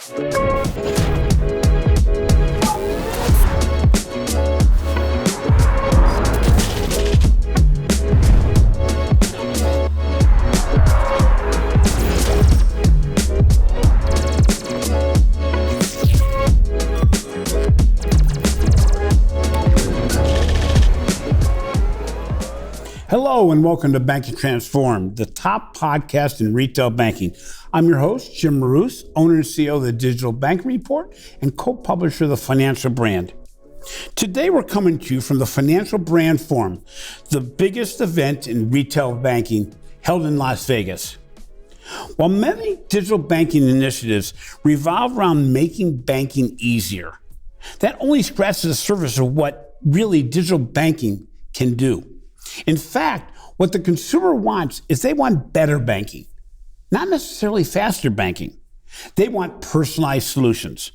Hello and welcome to Banking Transformed, the top podcast in retail banking. I'm your host, Jim Marous, owner and CEO of the Digital Banking Report and co-publisher of the Financial Brand. Today we're coming to you from the Financial Brand Forum, the biggest event in retail banking held in Las Vegas. While many digital banking initiatives revolve around making banking easier, that only scratches the surface of what really digital banking can do. In fact, what the consumer wants is they want better banking, not necessarily faster banking. They want personalized solutions.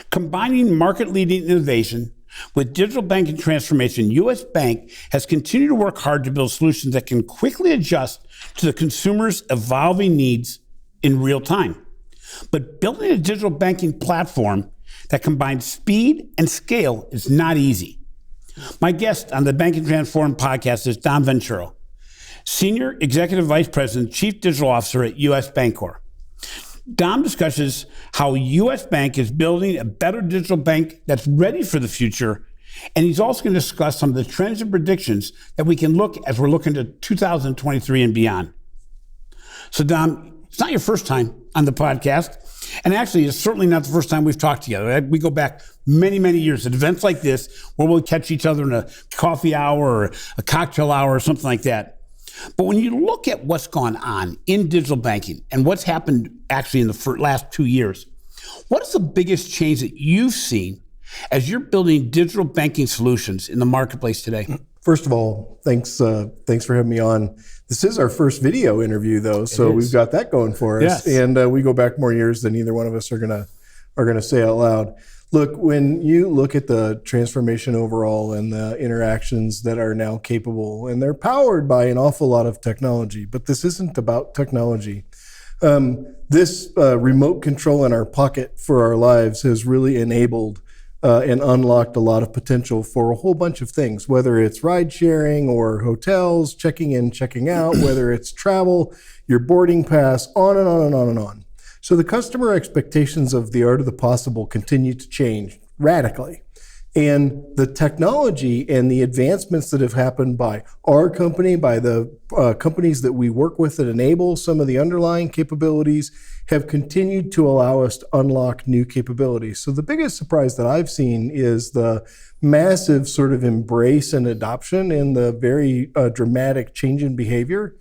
Combining market-leading innovation with digital banking transformation, U.S. Bank has continued to work hard to build solutions that can quickly adjust to the consumer's evolving needs in real time. But building a digital banking platform that combines speed and scale is not easy. My guest on the Banking Transformed podcast is Dom Venturo, Senior Executive Vice President, Chief Digital Officer at U.S. Bancorp. Dom discusses how U.S. Bank is building a better digital bank that's ready for the future, and he's also going to discuss some of the trends and predictions that we can look as we're looking to 2023 and beyond. So Dom, it's not your first time on the podcast. And actually, it's certainly not the first time we've talked together. We go back many, many years at events like this where we'll catch each other in a coffee hour or a cocktail hour or something like that. But when you look at what's gone on in digital banking and what's happened actually in the last 2 years, what is the biggest change that you've seen as you're building digital banking solutions in the marketplace today? First of all, thanks for having me on. This is our first video interview, though, so we've got that going for us. Yes. And we go back more years than either one of us are gonna say out loud. Look, when you look at the transformation overall and the interactions that are now capable, and they're powered by an awful lot of technology, but this isn't about technology. This remote control in our pocket for our lives has really enabled and unlocked a lot of potential for a whole bunch of things, whether it's ride sharing or hotels, checking in, checking out, whether it's travel, your boarding pass, on and on and on and on. So the customer expectations of the art of the possible continue to change radically. And the technology and the advancements that have happened by our company, by the companies that we work with that enable some of the underlying capabilities, have continued to allow us to unlock new capabilities. So the biggest surprise that I've seen is the massive sort of embrace and adoption and the very dramatic change in behavior.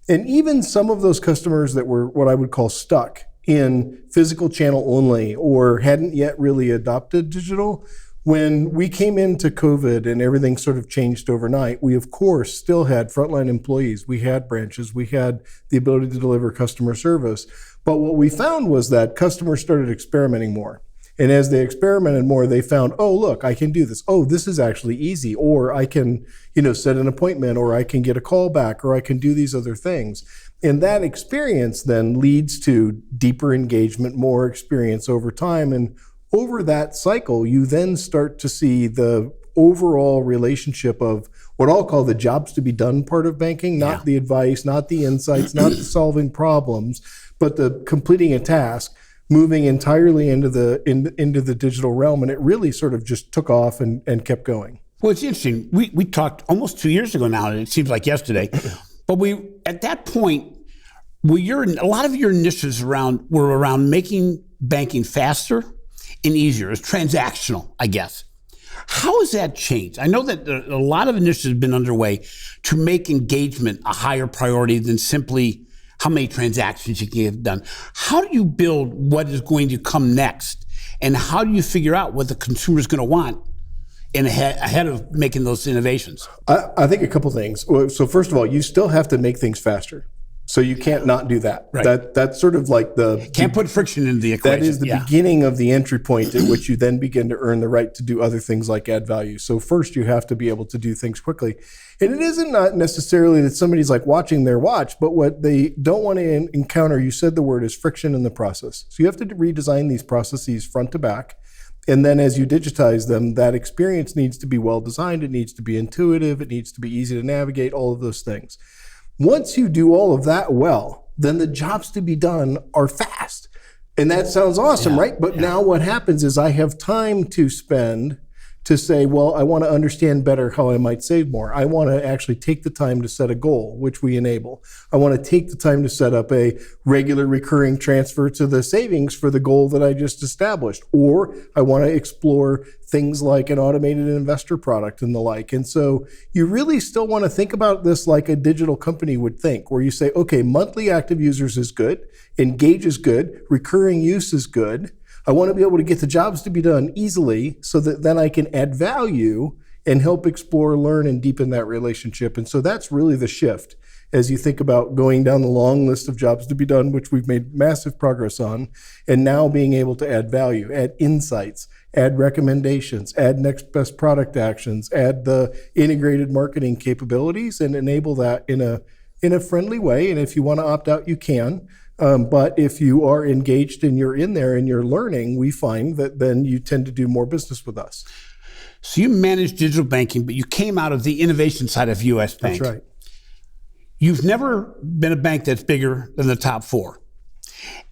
And even some of those customers that were what I would call stuck in physical channel only or hadn't yet really adopted digital, when we came into COVID and everything sort of changed overnight, we of course still had frontline employees, we had branches, we had the ability to deliver customer service. But what we found was that customers started experimenting more. And as they experimented more, they found, oh, look, I can do this. Oh, this is actually easy. Or I can, set an appointment, or I can get a call back, or I can do these other things. And that experience then leads to deeper engagement, more experience over time. And over that cycle, you then start to see the overall relationship of what I'll call the jobs to be done part of banking, not the advice, not the insights, not the solving problems, but the completing a task, moving entirely into the digital realm. And it really sort of just took off and kept going. Well, it's interesting. We talked almost 2 years ago now, and it seems like yesterday. But at that point, a lot of your initiatives were around making banking faster and easier. It's transactional, I guess. How has that changed? I know that a lot of initiatives have been underway to make engagement a higher priority than simply how many transactions you can get done. How do you build what is going to come next? And how do you figure out what the consumer is going to want ahead of making those innovations? I think a couple things. So first of all, you still have to make things faster. So you can't not do that. Right. That's sort of like can't put friction into the equation. That is the beginning of the entry point at which you then begin to earn the right to do other things like add value. So first you have to be able to do things quickly. And it isn't not necessarily that somebody's like watching their watch, but what they don't want to encounter, you said the word, is friction in the process. So you have to redesign these processes front to back. And then as you digitize them, that experience needs to be well designed. It needs to be intuitive. It needs to be easy to navigate, all of those things. Once you do all of that well, then the jobs to be done are fast. And that sounds awesome, right? But now what happens is I have time to spend to say, well, I want to understand better how I might save more. I want to actually take the time to set a goal, which we enable. I want to take the time to set up a regular recurring transfer to the savings for the goal that I just established. Or I want to explore things like an automated investor product and the like. And so you really still want to think about this like a digital company would think, where you say, okay, monthly active users is good, engage is good, recurring use is good. I want to be able to get the jobs to be done easily so that then I can add value and help explore, learn, and deepen that relationship. And so that's really the shift as you think about going down the long list of jobs to be done, which we've made massive progress on, and now being able to add value, add insights, add recommendations, add next best product actions, add the integrated marketing capabilities, and enable that in a friendly way. And if you want to opt out, you can. But if you are engaged and you're in there and you're learning, we find that then you tend to do more business with us. So you manage digital banking, but you came out of the innovation side of U.S. Bank. That's right. You've never been a bank that's bigger than the top four.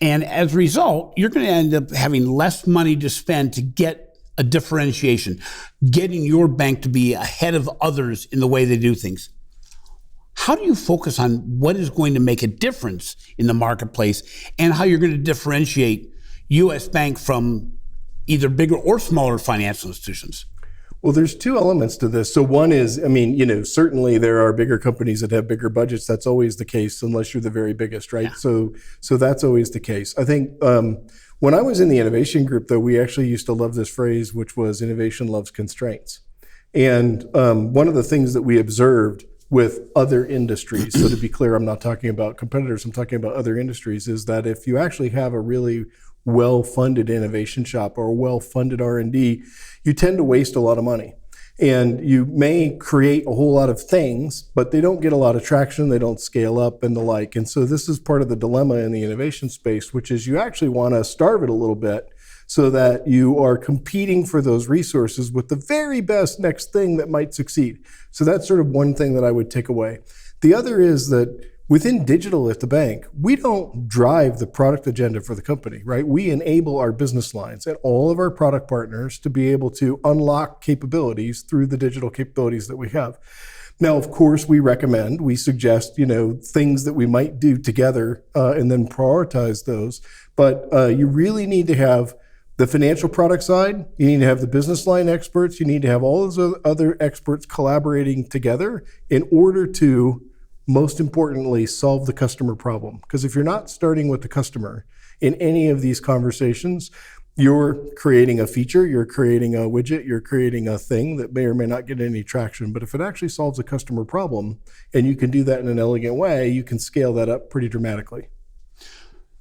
And as a result, you're going to end up having less money to spend to get a differentiation, getting your bank to be ahead of others in the way they do things. How do you focus on what is going to make a difference in the marketplace and how you're going to differentiate U.S. Bank from either bigger or smaller financial institutions? Well, there's two elements to this. So one is, certainly there are bigger companies that have bigger budgets. That's always the case unless you're the very biggest, right? Yeah. So that's always the case. I think when I was in the innovation group, though, we actually used to love this phrase, which was innovation loves constraints. And one of the things that we observed with other industries, so to be clear, I'm not talking about competitors, I'm talking about other industries, is that if you actually have a really well-funded innovation shop or well-funded R&D, you tend to waste a lot of money. And you may create a whole lot of things, but they don't get a lot of traction, they don't scale up and the like. And so this is part of the dilemma in the innovation space, which is you actually want to starve it a little bit so that you are competing for those resources with the very best next thing that might succeed. So that's sort of one thing that I would take away. The other is that within digital at the bank, we don't drive the product agenda for the company, right? We enable our business lines and all of our product partners to be able to unlock capabilities through the digital capabilities that we have. Now, of course, we suggest, things that we might do together and then prioritize those. But you really need to have the financial product side, you need to have the business line experts, you need to have all those other experts collaborating together in order to, most importantly, solve the customer problem. Because if you're not starting with the customer in any of these conversations, you're creating a feature, you're creating a widget, you're creating a thing that may or may not get any traction. But if it actually solves a customer problem and you can do that in an elegant way, you can scale that up pretty dramatically.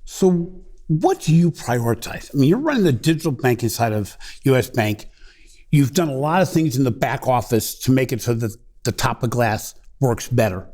So what do you prioritize? You're running the digital banking side of U.S. Bank. You've done a lot of things in the back office to make it so that the top of glass works better.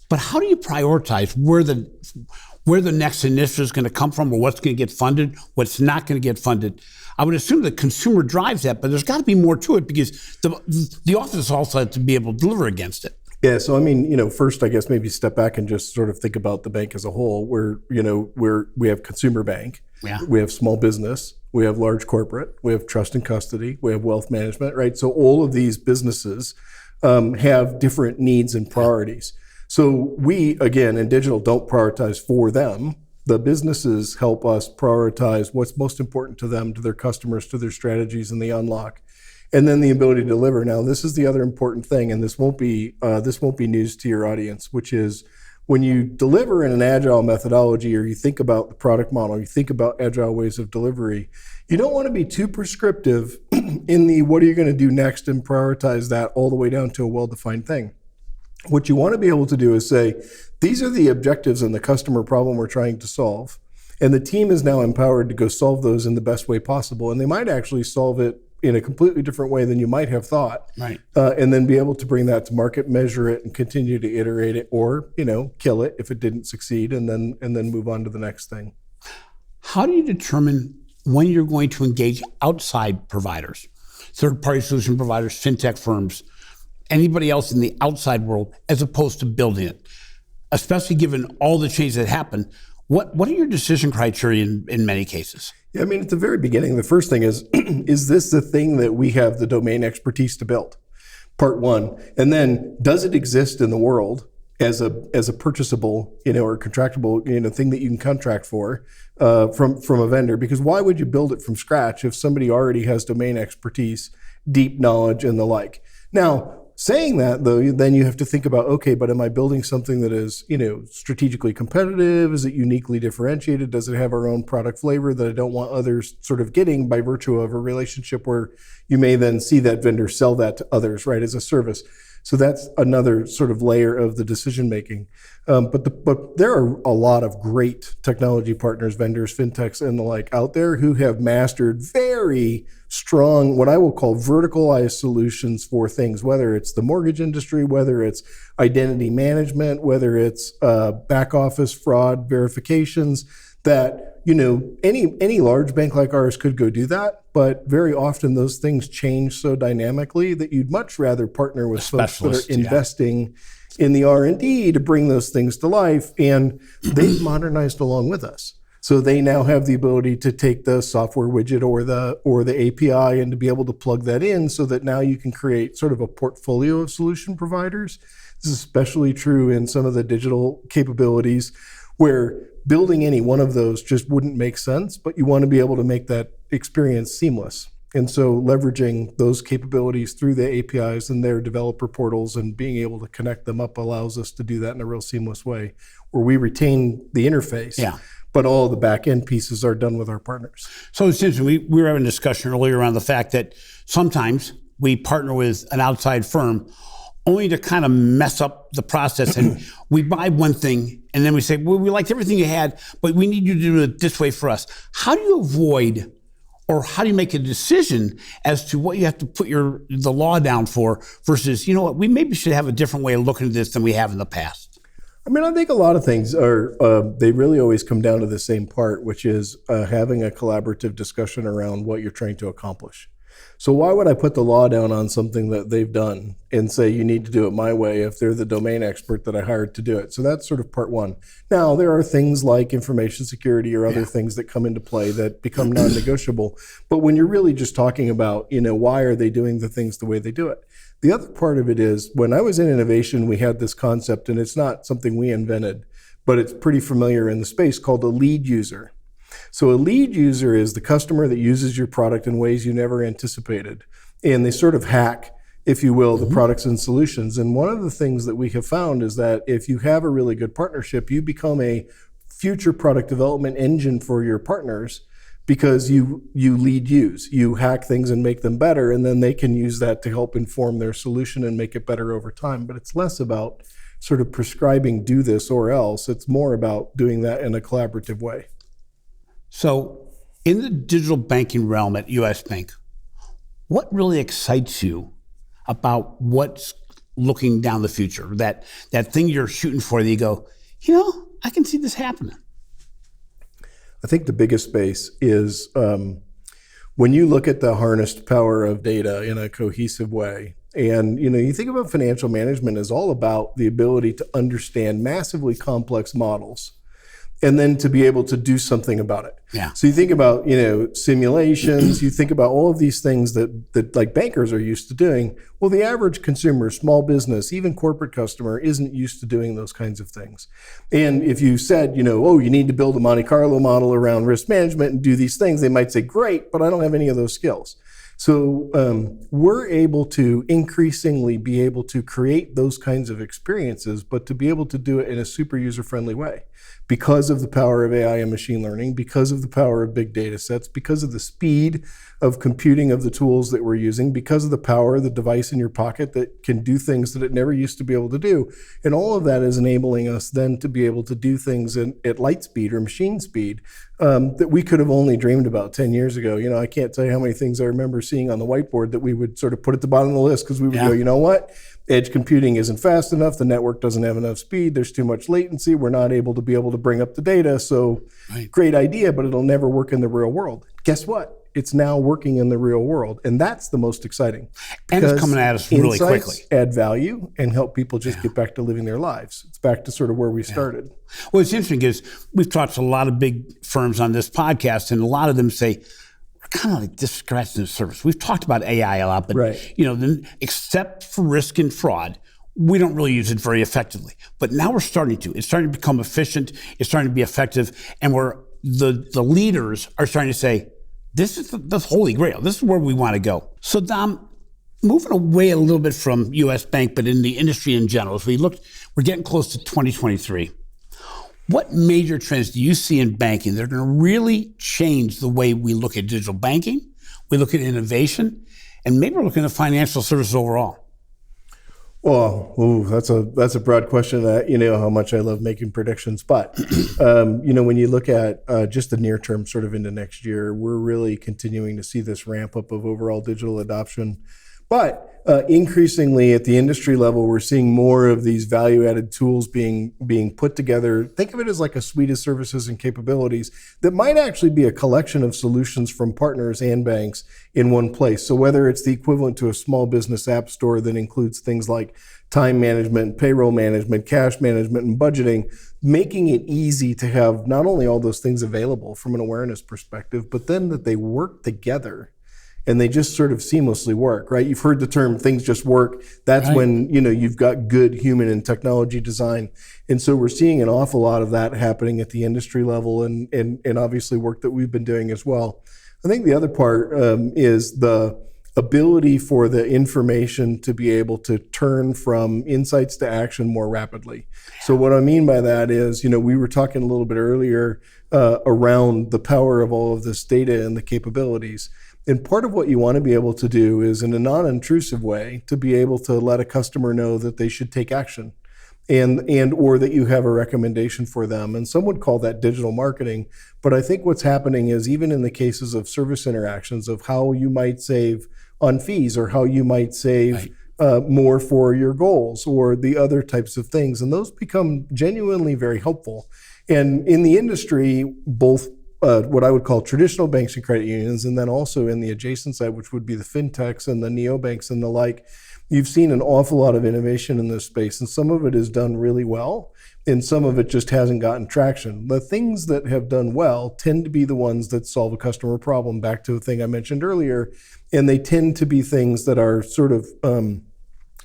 But how do you prioritize where the next initiative is going to come from, or what's going to get funded, what's not going to get funded? I would assume the consumer drives that, but there's got to be more to it because the office also has to be able to deliver against it. Yeah, so first, I guess maybe step back and just sort of think about the bank as a whole. We have consumer bank, we have small business, we have large corporate, we have trust and custody, we have wealth management, right? So all of these businesses have different needs and priorities. So we, again, in digital, don't prioritize for them. The businesses help us prioritize what's most important to them, to their customers, to their strategies, and the unlock. And then the ability to deliver. Now, this is the other important thing, and this won't be news to your audience, which is when you deliver in an agile methodology, or you think about the product model, you think about agile ways of delivery, you don't want to be too prescriptive in the what are you going to do next and prioritize that all the way down to a well-defined thing. What you want to be able to do is say, these are the objectives and the customer problem we're trying to solve. And the team is now empowered to go solve those in the best way possible. And they might actually solve it in a completely different way than you might have thought. Right. And then be able to bring that to market, measure it, and continue to iterate it, or, kill it if it didn't succeed, and then move on to the next thing. How do you determine when you're going to engage outside providers, third-party solution providers, fintech firms, anybody else in the outside world, as opposed to building it? Especially given all the changes that happen, what are your decision criteria in many cases? Yeah, at the very beginning, the first thing is this the thing that we have the domain expertise to build? Part one. And then, does it exist in the world as a purchasable, or contractable, thing that you can contract for from a vendor? Because why would you build it from scratch if somebody already has domain expertise, deep knowledge, and the like? Now, saying that, though, then you have to think about, okay, but am I building something that is, strategically competitive? Is it uniquely differentiated? Does it have our own product flavor that I don't want others sort of getting by virtue of a relationship where you may then see that vendor sell that to others, right, as a service? So that's another sort of layer of the decision making. But there are a lot of great technology partners, vendors, fintechs, and the like out there who have mastered very strong, what I will call verticalized solutions for things, whether it's the mortgage industry, whether it's identity management, whether it's back office fraud verifications, that any large bank like ours could go do that, but very often those things change so dynamically that you'd much rather partner with folks that are investing in the R&D to bring those things to life, and they've modernized along with us. So they now have the ability to take the software widget or the API and to be able to plug that in, so that now you can create sort of a portfolio of solution providers. This is especially true in some of the digital capabilities, where building any one of those just wouldn't make sense, but you want to be able to make that experience seamless. And so leveraging those capabilities through the APIs and their developer portals and being able to connect them up allows us to do that in a real seamless way, where we retain the interface, but all the back end pieces are done with our partners. So it's interesting, we were having a discussion earlier around the fact that sometimes we partner with an outside firm only to kind of mess up the process. And we buy one thing and then we say, well, we liked everything you had, but we need you to do it this way for us. How do you avoid, or how do you make a decision as to what you have to put the law down for versus, we maybe should have a different way of looking at this than we have in the past? I think a lot of things are, they really always come down to the same part, which is having a collaborative discussion around what you're trying to accomplish. So why would I put the law down on something that they've done and say you need to do it my way if they're the domain expert that I hired to do it? So that's sort of part one. Now, there are things like information security or other things that come into play that become non-negotiable. But when you're really just talking about, why are they doing the things the way they do it? The other part of it is, when I was in innovation, we had this concept, and it's not something we invented, but it's pretty familiar in the space, called a lead user. So a lead user is the customer that uses your product in ways you never anticipated. And they sort of hack, if you will, the products and solutions. And one of the things that we have found is that if you have a really good partnership, you become a future product development engine for your partners, because you lead use. You hack things and make them better, and then they can use that to help inform their solution and make it better over time. But it's less about sort of prescribing do this or else. It's more about doing that in a collaborative way. So in the digital banking realm at US Bank, what really excites you about what's looking down the future? That thing you're shooting for that you go, I can see this happening. I think the biggest space is when you look at the harnessed power of data in a cohesive way. And you think about financial management as all about the ability to understand massively complex models and then to be able to do something about it. Yeah. So you think about, simulations, you think about all of these things that like bankers are used to doing. Well, the average consumer, small business, even corporate customer isn't used to doing those kinds of things. And if you said, you need to build a Monte Carlo model around risk management and do these things, they might say, great, but I don't have any of those skills. So we're able to increasingly be able to create those kinds of experiences, but to be able to do it in a super user-friendly way because of the power of AI and machine learning, because of the power of big data sets, because of the speed of computing of the tools that we're using, because of the power of the device in your pocket that can do things that it never used to be able to do. And all of that is enabling us then to be able to do things at light speed or machine speed that we could have only dreamed about 10 years ago. You know, I can't tell you how many things I remember seeing on the whiteboard that we would sort of put at the bottom of the list because we would go, you know what? Edge computing isn't fast enough. The network doesn't have enough speed. There's too much latency. We're not able to bring up the data. So great idea, but it'll never work in the real world. Guess what? It's now working in the real world. And that's the most exciting. And it's coming at us really quickly. Add value and help people just get back to living their lives. It's back to sort of where we started. Well, it's interesting because we've talked to a lot of big firms on this podcast, and a lot of them say, we're kind of like just scratching the surface. We've talked about AI a lot, but you know, except for risk and fraud, we don't really use it very effectively. But now we're starting to. It's starting to become efficient. It's starting to be effective. And the leaders are starting to say, this is the holy grail. This is where we want to go. So Dom, moving away a little bit from U.S. Bank, but in the industry in general, as we're getting close to 2023. What major trends do you see in banking that are going to really change the way we look at digital banking, we look at innovation, and maybe we're looking at financial services overall? Well, that's a broad question. That you know how much I love making predictions, but you know when you look at just the near term, sort of into next year, we're really continuing to see this ramp up of overall digital adoption. But increasingly at the industry level, we're seeing more of these value-added tools being put together. Think of it as like a suite of services and capabilities that might actually be a collection of solutions from partners and banks in one place. So whether it's the equivalent to a small business app store that includes things like time management, payroll management, cash management, and budgeting, making it easy to have not only all those things available from an awareness perspective, but then that they work together. And they just sort of seamlessly work, right? You've heard the term "things just work." That's when you know you've got good human and technology design, and so we're seeing an awful lot of that happening at the industry level, and obviously work that we've been doing as well. I think the other part is the ability for the information to be able to turn from insights to action more rapidly. So what I mean by that is, you know, we were talking a little bit earlier around the power of all of this data and the capabilities. And part of what you want to be able to do is in a non-intrusive way to be able to let a customer know that they should take action and or that you have a recommendation for them. And some would call that digital marketing. But I think what's happening is even in the cases of service interactions of how you might save on fees or how you might save more for your goals or the other types of things. And those become genuinely very helpful. And in the industry, both what I would call traditional banks and credit unions, and then also in the adjacent side, which would be the fintechs and the neobanks and the like, you've seen an awful lot of innovation in this space, and some of it is done really well, and some of it just hasn't gotten traction. The things that have done well tend to be the ones that solve a customer problem, back to the thing I mentioned earlier, and they tend to be things that are sort of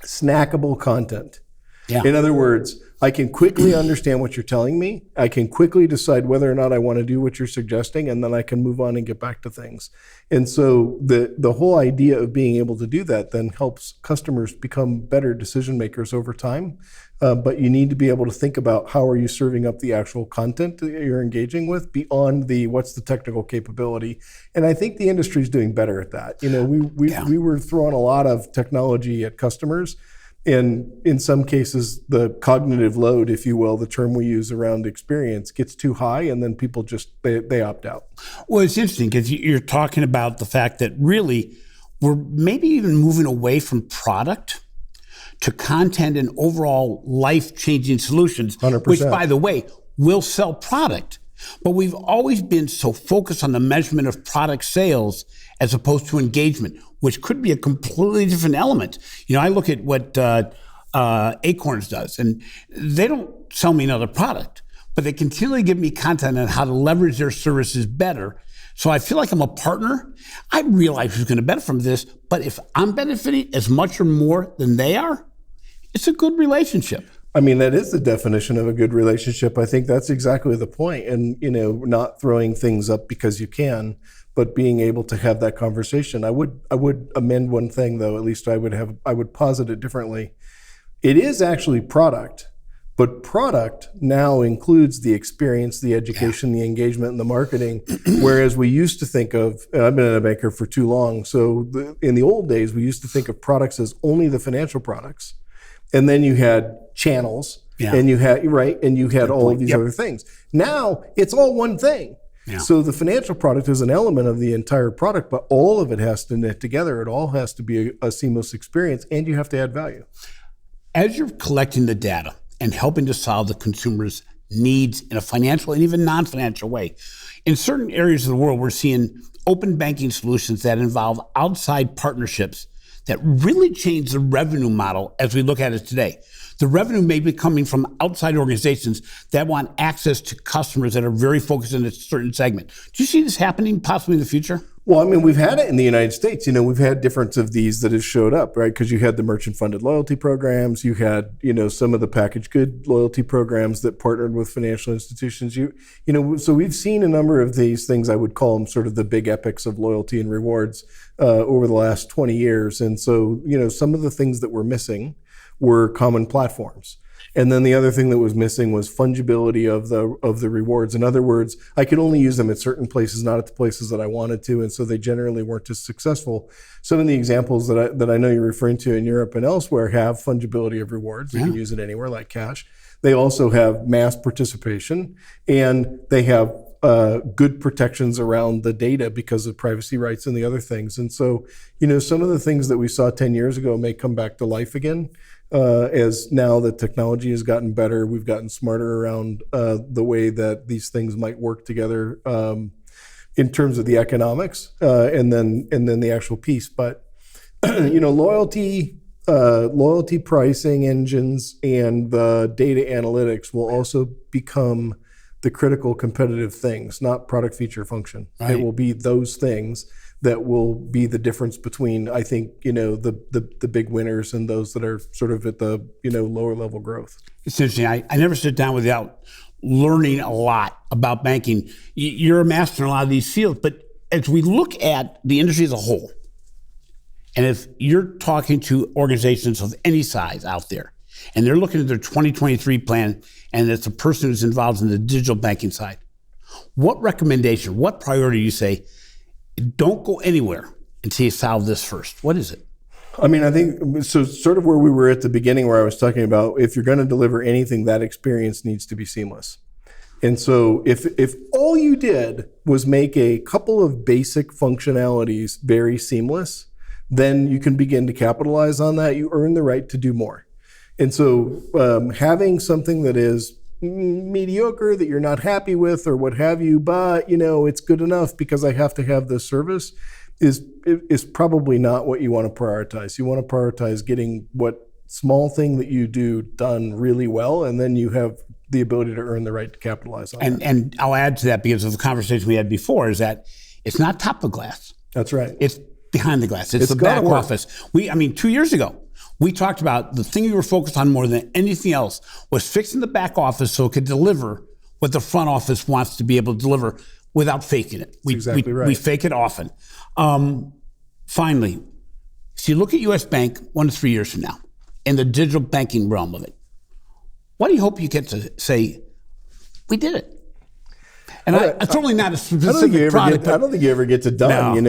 snackable content. In other words, I can quickly understand what you're telling me. I can quickly decide whether or not I want to do what you're suggesting, and then I can move on and get back to things. And so the whole idea of being able to do that then helps customers become better decision makers over time. But you need to be able to think about how are you serving up the actual content that you're engaging with beyond what's the technical capability. And I think the industry is doing better at that. You know, we were throwing a lot of technology at customers. And in some cases, the cognitive load, if you will, the term we use around experience, gets too high, and then people just, they opt out. Well, it's interesting because you're talking about the fact that really we're maybe even moving away from product to content and overall life-changing solutions, 100%. Which, by the way, will sell product. But we've always been so focused on the measurement of product sales as opposed to engagement, which could be a completely different element. You know, I look at what Acorns does, and they don't sell me another product, but they continually give me content on how to leverage their services better. So I feel like I'm a partner. I realize who's going to benefit from this, but if I'm benefiting as much or more than they are, it's a good relationship. I mean, that is the definition of a good relationship. I think that's exactly the point. And, not throwing things up because you can, but being able to have that conversation. I would amend one thing though, at least I would posit it differently. It is actually product, but product now includes the experience, the education, the engagement, and the marketing. Whereas we used to think of, and I've been a banker for too long, so in the old days, we used to think of products as only the financial products. And then you had channels, and you had all of these other things. Now it's all one thing. Yeah. So the financial product is an element of the entire product, but all of it has to knit together. It all has to be a seamless experience, and you have to add value. As you're collecting the data and helping to solve the consumer's needs in a financial and even non-financial way, in certain areas of the world, we're seeing open banking solutions that involve outside partnerships that really change the revenue model as we look at it today. The revenue may be coming from outside organizations that want access to customers that are very focused on a certain segment. Do you see this happening possibly in the future? Well, I mean, we've had it in the United States. We've had different of these that have showed up, right? Because you had the merchant-funded loyalty programs. You had, some of the packaged good loyalty programs that partnered with financial institutions. So we've seen a number of these things. I would call them sort of the big epics of loyalty and rewards over the last 20 years. And so, some of the things that were missing were common platforms. And then the other thing that was missing was fungibility of the rewards. In other words, I could only use them at certain places, not at the places that I wanted to, and so they generally weren't as successful. Some of the examples that I know you're referring to in Europe and elsewhere have fungibility of rewards. You can use it anywhere, like cash. They also have mass participation, and they have good protections around the data because of privacy rights and the other things. And so, some of the things that we saw 10 years ago may come back to life again. As now the technology has gotten better, we've gotten smarter around the way that these things might work together in terms of the economics and then the actual piece. But loyalty pricing engines and the data analytics will also become the critical competitive things, not product, feature, function. Right. It will be those things that will be the difference between, I think, the big winners and those that are sort of at the, lower level growth. It's interesting. I never sit down without learning a lot about banking. You're a master in a lot of these fields, but as we look at the industry as a whole, and if you're talking to organizations of any size out there, and they're looking at their 2023 plan, and it's a person who's involved in the digital banking side, what recommendation, what priority do you say, don't go anywhere until you solve this first? What is it? I mean, I think, so sort of where we were at the beginning where I was talking about, if you're going to deliver anything, that experience needs to be seamless. And so if all you did was make a couple of basic functionalities very seamless, then you can begin to capitalize on that. You earn the right to do more. And so having something that is mediocre, that you're not happy with or what have you, but it's good enough because I have to have this service, is probably not what you want to prioritize. You want to prioritize getting what small thing that you do done really well, and then you have the ability to earn the right to capitalize on that. And I'll add to that, because of the conversation we had before, is that it's not top of glass. That's right. It's behind the glass. It's the back office. 2 years ago, we talked about the thing we were focused on more than anything else was fixing the back office so it could deliver what the front office wants to be able to deliver without faking it. Exactly right. We fake it often. Finally, so you look at U.S. Bank 1 to 3 years from now in the digital banking realm of it. What do you hope you get to say, we did it? And it's certainly not a specific product. I don't think you ever get to done.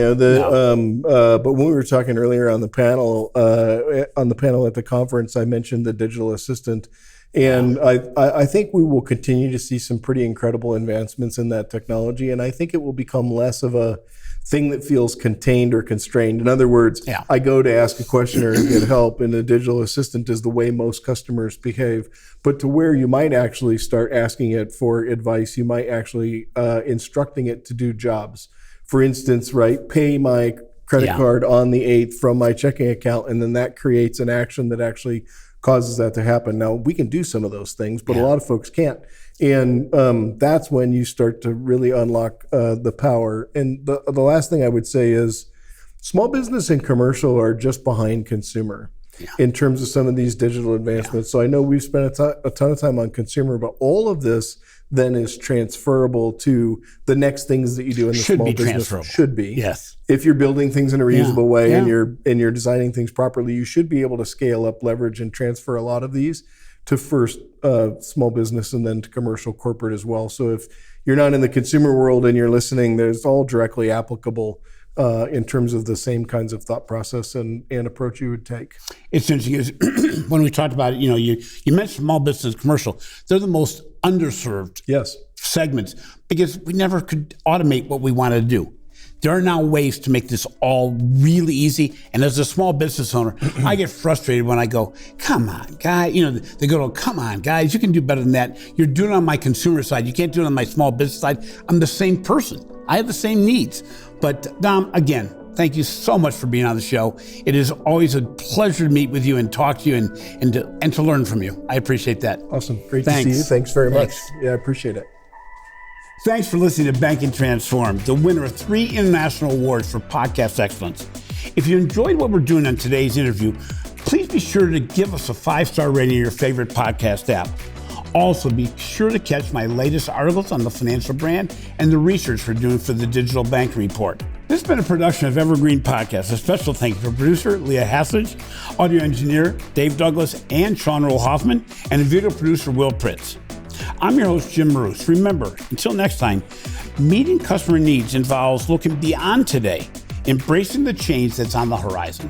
But when we were talking earlier on the panel at the conference, I mentioned the digital assistant, and I think we will continue to see some pretty incredible advancements in that technology, and I think it will become less of a thing that feels contained or constrained. In other words, I go to ask a question or get help, and a digital assistant is the way most customers behave. But to where you might actually start asking it for advice, you might actually instructing it to do jobs. For instance, pay my credit card on the 8th from my checking account, and then that creates an action that actually causes that to happen. Now, we can do some of those things, but a lot of folks can't. And that's when you start to really unlock the power. And the last thing I would say is small business and commercial are just behind consumer. in terms of some of these digital advancements. So I know we've spent a ton of time on consumer, but all of this then is transferable to the next things that you do in the small business. Should be. Yes. If you're building things in a reusable way and you're designing things properly, you should be able to scale up, leverage, and transfer a lot of these to first small business and then to commercial corporate as well. So if you're not in the consumer world and you're listening, there's all directly applicable in terms of the same kinds of thought process and approach you would take. It's interesting because when we talked about it, you mentioned small business, commercial. They're the most underserved segments because we never could automate what we wanted to do. There are now ways to make this all really easy. And as a small business owner, I get frustrated when I go, come on, guy. They go, come on, guys, you can do better than that. You're doing it on my consumer side. You can't do it on my small business side. I'm the same person. I have the same needs. But Dom, again, thank you so much for being on the show. It is always a pleasure to meet with you and talk to you and to learn from you. I appreciate that. Awesome. Great to see you. Thanks very much. Yeah, I appreciate it. Thanks for listening to Banking Transformed, the winner of 3 international awards for podcast excellence. If you enjoyed what we're doing on today's interview, please be sure to give us a 5-star rating in your favorite podcast app. Also, be sure to catch my latest articles on the financial brand and the research we're doing for the Digital Banking Report. This has been a production of Evergreen Podcast. A special thank you to producer Leah Hassage, audio engineer Dave Douglas and Sean Roll Hoffman, and video producer Will Pritz. I'm your host, Jim Marous. Remember, until next time, meeting customer needs involves looking beyond today, embracing the change that's on the horizon.